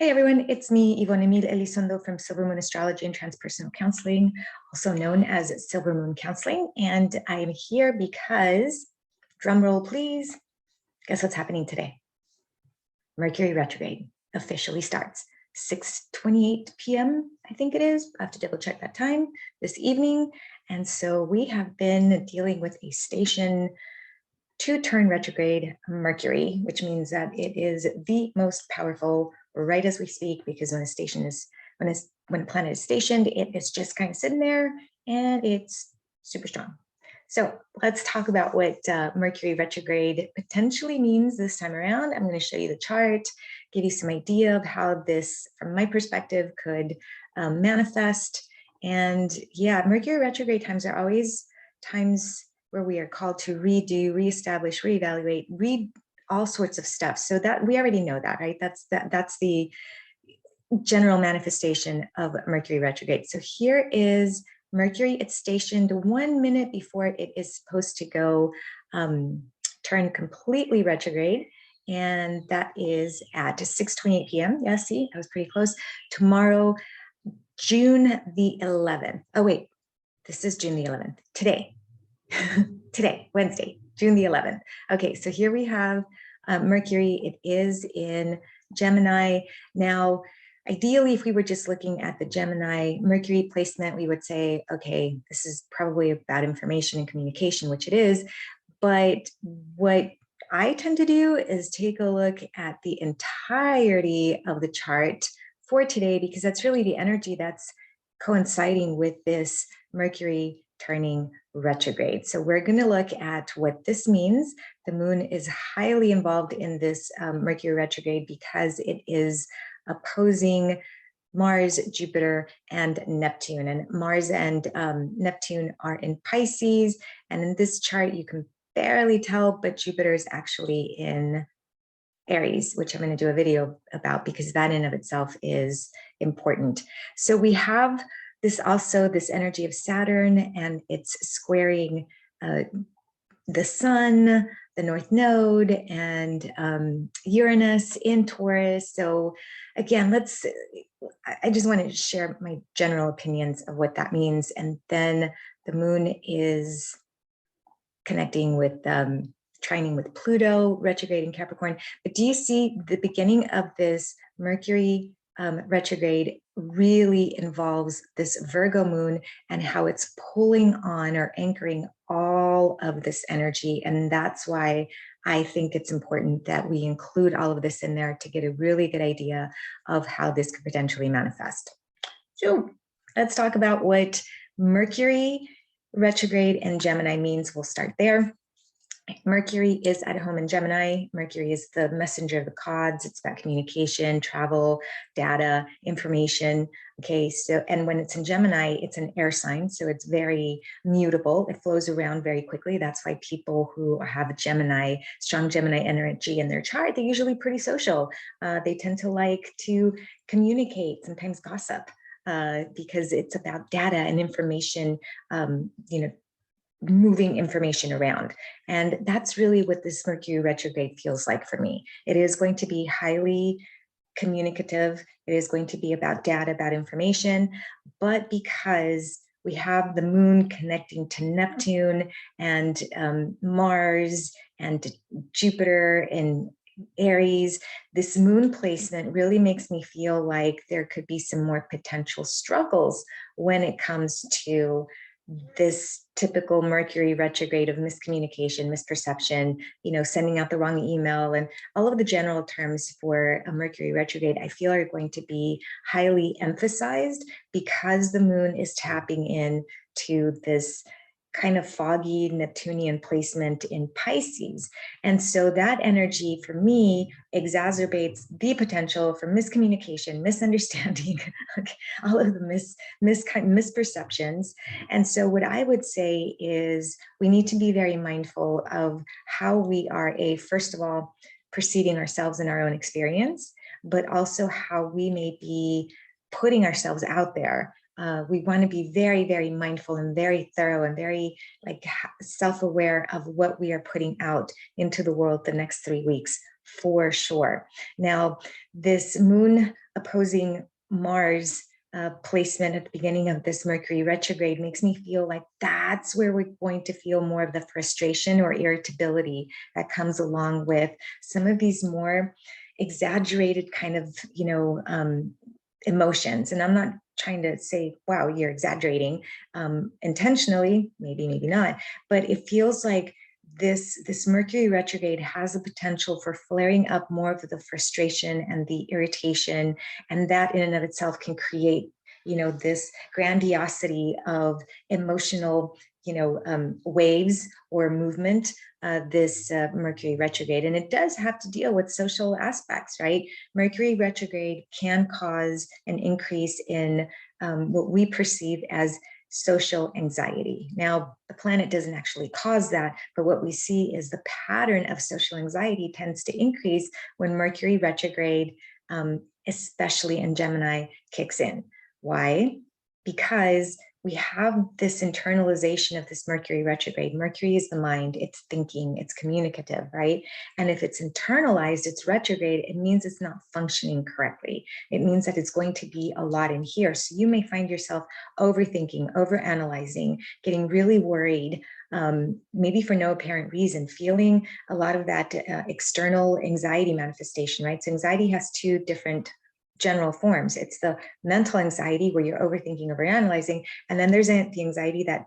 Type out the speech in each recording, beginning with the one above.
Hey everyone, it's me, Ivonne Emil Elizondo from Silver Moon Astrology and Transpersonal Counseling, also known as Silver Moon Counseling. And I am here because, drum roll please, guess what's happening today? Mercury Retrograde officially starts. 6:28 p.m. I think it is. I have to double check that time this evening. And so we have been dealing with a station 2-turn retrograde Mercury, which means that it is the most powerful right as we speak, because when a planet is stationed, it is just kind of sitting there and it's super strong. So let's talk about what Mercury retrograde potentially means this time around. I'm going to show you the chart, give you some idea of how this, from my perspective, could manifest. And yeah, Mercury retrograde times are always times where we are called to redo, reestablish, reevaluate, read all sorts of stuff. So that we already know that, right? That's the general manifestation of Mercury retrograde. So here is Mercury. It's stationed 1 minute before it is supposed to go turn completely retrograde. And that is at 6:28 p.m. Yeah, see, I was pretty close. Tomorrow, June the 11th. Oh, wait, this is June the 11th. Today, Wednesday, June the 11th. Okay, so here we have Mercury. It is in Gemini. Now, ideally, if we were just looking at the Gemini Mercury placement, we would say, okay, this is probably about information and communication, which it is. But what I tend to do is take a look at the entirety of the chart for today, because that's really the energy that's coinciding with this Mercury turning retrograde. So we're going to look at what this means. The moon is highly involved in this Mercury retrograde because it is opposing Mars, Jupiter, and Neptune. And Mars and Neptune are in Pisces. And in this chart, you can barely tell, but Jupiter is actually in Aries, which I'm going to do a video about because that in of itself is important. So we have this energy of Saturn, and it's squaring the sun, the North Node, and Uranus in Taurus. So again, I just want to share my general opinions of what that means. And then the moon is connecting with trining with Pluto, retrograde in Capricorn. But do you see the beginning of this Mercury retrograde really involves this Virgo moon and how it's pulling on or anchoring all of this energy. And that's why I think it's important that we include all of this in there to get a really good idea of how this could potentially manifest. So let's talk about what Mercury retrograde in Gemini means. We'll start there. Mercury is at home in Gemini. Mercury is the messenger of the gods. It's about communication, travel, data, information. Okay, so, and when it's in Gemini, it's an air sign, so it's very mutable. It flows around very quickly. That's why people who have strong Gemini energy in their chart, they're usually pretty social. They tend to like to communicate, sometimes gossip, because it's about data and information, moving information around. And that's really what this Mercury retrograde feels like for me. It is going to be highly communicative. It is going to be about data, about information, but because we have the moon connecting to Neptune and Mars and Jupiter and Aries, this moon placement really makes me feel like there could be some more potential struggles when it comes to this typical Mercury retrograde of miscommunication, misperception, sending out the wrong email, and all of the general terms for a Mercury retrograde, I feel are going to be highly emphasized because the moon is tapping in to this kind of foggy Neptunian placement in Pisces. And so that energy for me exacerbates the potential for miscommunication, misunderstanding, all of the misperceptions. And so what I would say is we need to be very mindful of how we are, first of all, perceiving ourselves in our own experience, but also how we may be putting ourselves out there. We want to be very, very mindful and very thorough and very self-aware of what we are putting out into the world the next 3 weeks, for sure. Now, this moon opposing Mars placement at the beginning of this Mercury retrograde makes me feel like that's where we're going to feel more of the frustration or irritability that comes along with some of these more exaggerated kind of, emotions. And I'm not trying to say, wow, you're exaggerating intentionally, maybe not, but it feels like this Mercury retrograde has the potential for flaring up more of the frustration and the irritation, and that in and of itself can create, this grandiosity of emotional, waves or movement, this Mercury retrograde. And it does have to deal with social aspects, right? Mercury retrograde can cause an increase in what we perceive as social anxiety. Now, the planet doesn't actually cause that, but what we see is the pattern of social anxiety tends to increase when Mercury retrograde, especially in Gemini, kicks in. Why? Because we have this internalization of this Mercury retrograde. Mercury is the mind, it's thinking, it's communicative, right? And if it's internalized, it's retrograde, it means it's not functioning correctly. It means that it's going to be a lot in here. So you may find yourself overthinking, overanalyzing, getting really worried, maybe for no apparent reason, feeling a lot of that external anxiety manifestation, right? So anxiety has two different general forms. It's the mental anxiety where you're overthinking, overanalyzing, and then there's the anxiety that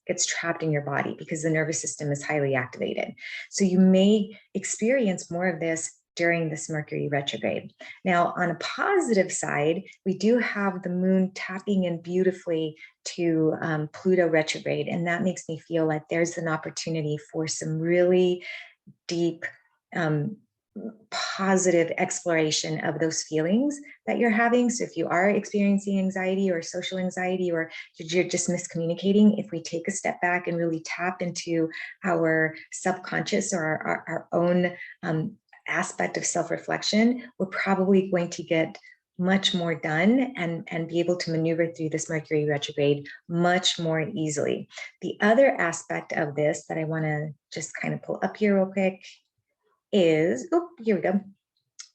gets trapped in your body because the nervous system is highly activated. So you may experience more of this during this Mercury retrograde. Now, on a positive side, we do have the moon tapping in beautifully to Pluto retrograde, and that makes me feel like there's an opportunity for some really deep positive exploration of those feelings that you're having. So if you are experiencing anxiety or social anxiety, or you're just miscommunicating, if we take a step back and really tap into our subconscious or our own aspect of self-reflection, we're probably going to get much more done and be able to maneuver through this Mercury retrograde much more easily. The other aspect of this that I want to just kind of pull up here real quick is, here we go,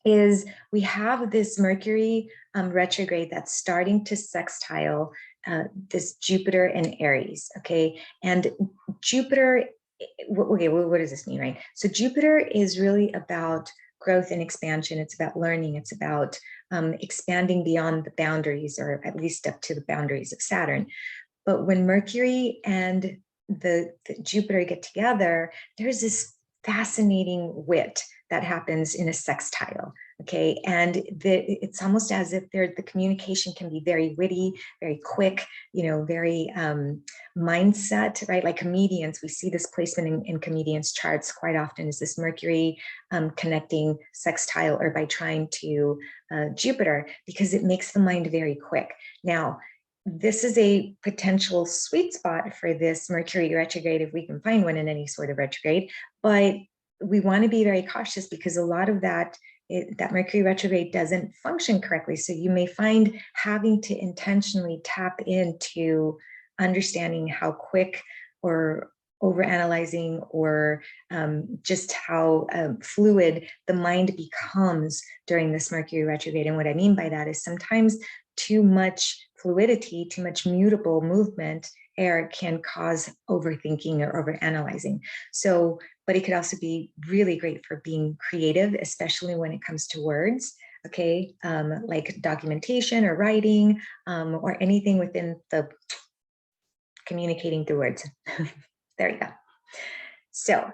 is we have this Mercury retrograde that's starting to sextile this Jupiter in Aries, okay? And Jupiter, okay, well, what does this mean, right? So Jupiter is really about growth and expansion. It's about learning. It's about expanding beyond the boundaries, or at least up to the boundaries of Saturn. But when Mercury and the Jupiter get together, there's this fascinating wit that happens in a sextile, okay? And it's almost as if the communication can be very witty, very quick, very mindset, right? Like comedians, we see this placement in comedians' charts quite often, is this Mercury connecting sextile or by trying to Jupiter, because it makes the mind very quick. Now, this is a potential sweet spot for this Mercury retrograde if we can find one in any sort of retrograde, but we want to be very cautious because a lot of that Mercury retrograde doesn't function correctly. So you may find having to intentionally tap into understanding how quick or overanalyzing or just how fluid the mind becomes during this Mercury retrograde. And what I mean by that is sometimes too much fluidity, too much mutable movement air can cause overthinking or overanalyzing. So, but it could also be really great for being creative, especially when it comes to words, okay? Like documentation or writing, or anything within the communicating through words. There you go. So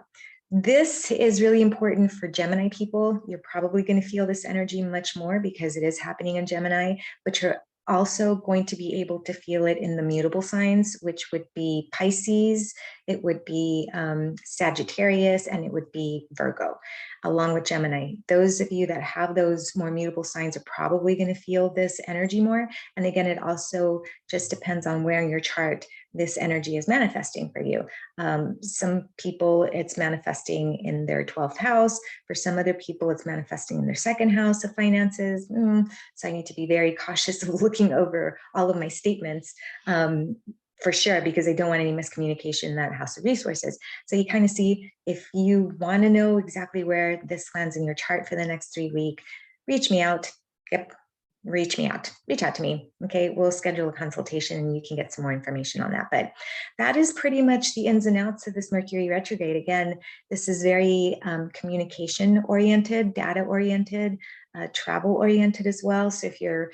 this is really important for Gemini people. You're probably going to feel this energy much more because it is happening in Gemini, but you're also going to be able to feel it in the mutable signs, which would be Pisces, it would be Sagittarius, and it would be Virgo, along with Gemini. Those of you that have those more mutable signs are probably going to feel this energy more. And again, it also just depends on where in your chart this energy is manifesting for you. Some people, it's manifesting in their 12th house. For some other people, it's manifesting in their second house of finances. So I need to be very cautious of looking over all of my statements for sure, because I don't want any miscommunication in that house of resources. So you kind of see, if you want to know exactly where this lands in your chart for the next 3 weeks, reach me out. Yep. reach out to me. Okay, we'll schedule a consultation and you can get some more information on that. But that is pretty much the ins and outs of this Mercury retrograde. Again, this is very communication oriented, data oriented, travel oriented as well. So if you're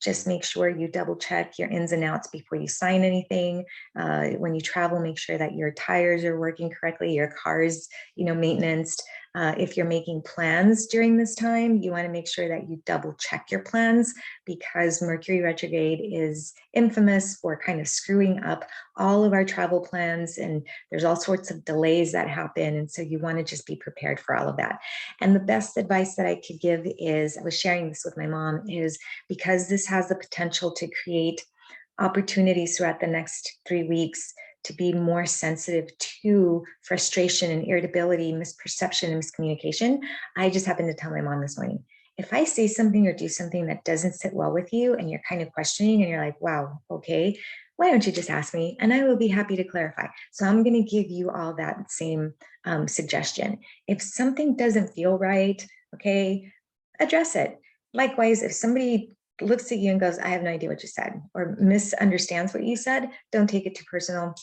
just make sure you double check your ins and outs before you sign anything. When you travel, make sure that your tires are working correctly, your car's, maintenance. If you're making plans during this time, you want to make sure that you double check your plans, because Mercury retrograde is infamous for kind of screwing up all of our travel plans, and there's all sorts of delays that happen. And so you want to just be prepared for all of that. And the best advice that I could give is, I was sharing this with my mom, is because this has the potential to create opportunities throughout the next 3 weeks to be more sensitive to frustration and irritability, misperception, and miscommunication. I just happened to tell my mom this morning, if I say something or do something that doesn't sit well with you and you're kind of questioning and you're like, wow, okay, why don't you just ask me? And I will be happy to clarify. So I'm going to give you all that same suggestion. If something doesn't feel right, okay, address it. Likewise, if somebody looks at you and goes, I have no idea what you said, or misunderstands what you said, don't take it too personal.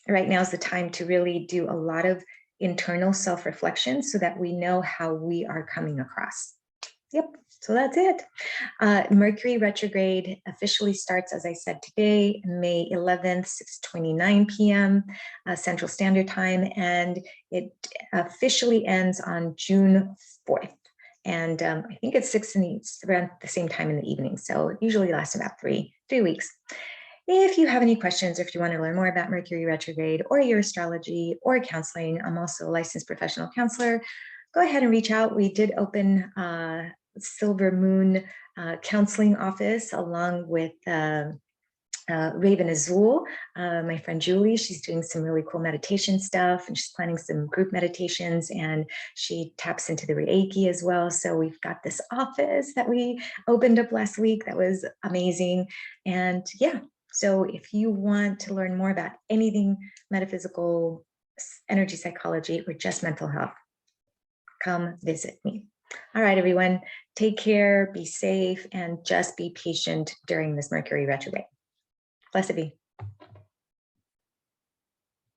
Right now is the time to really do a lot of internal self-reflection so that we know how we are coming across. Yep, so that's it. Mercury retrograde officially starts, as I said, today, May 11th, 6:29 p.m. Central Standard Time, and it officially ends on June 4th. And I think it's around the same time in the evening. So it usually lasts about three weeks. If you have any questions, if you want to learn more about Mercury retrograde or your astrology or counseling, I'm also a licensed professional counselor. Go ahead and reach out. We did open Silver Moon counseling office along with Raven Azul, my friend Julie. She's doing some really cool meditation stuff, and she's planning some group meditations, and she taps into the Reiki as well. So we've got this office that we opened up last week that was amazing. And yeah, so if you want to learn more about anything metaphysical, energy psychology, or just mental health, come visit me. All right, everyone, take care, be safe, and just be patient during this Mercury retrograde. Blessed be.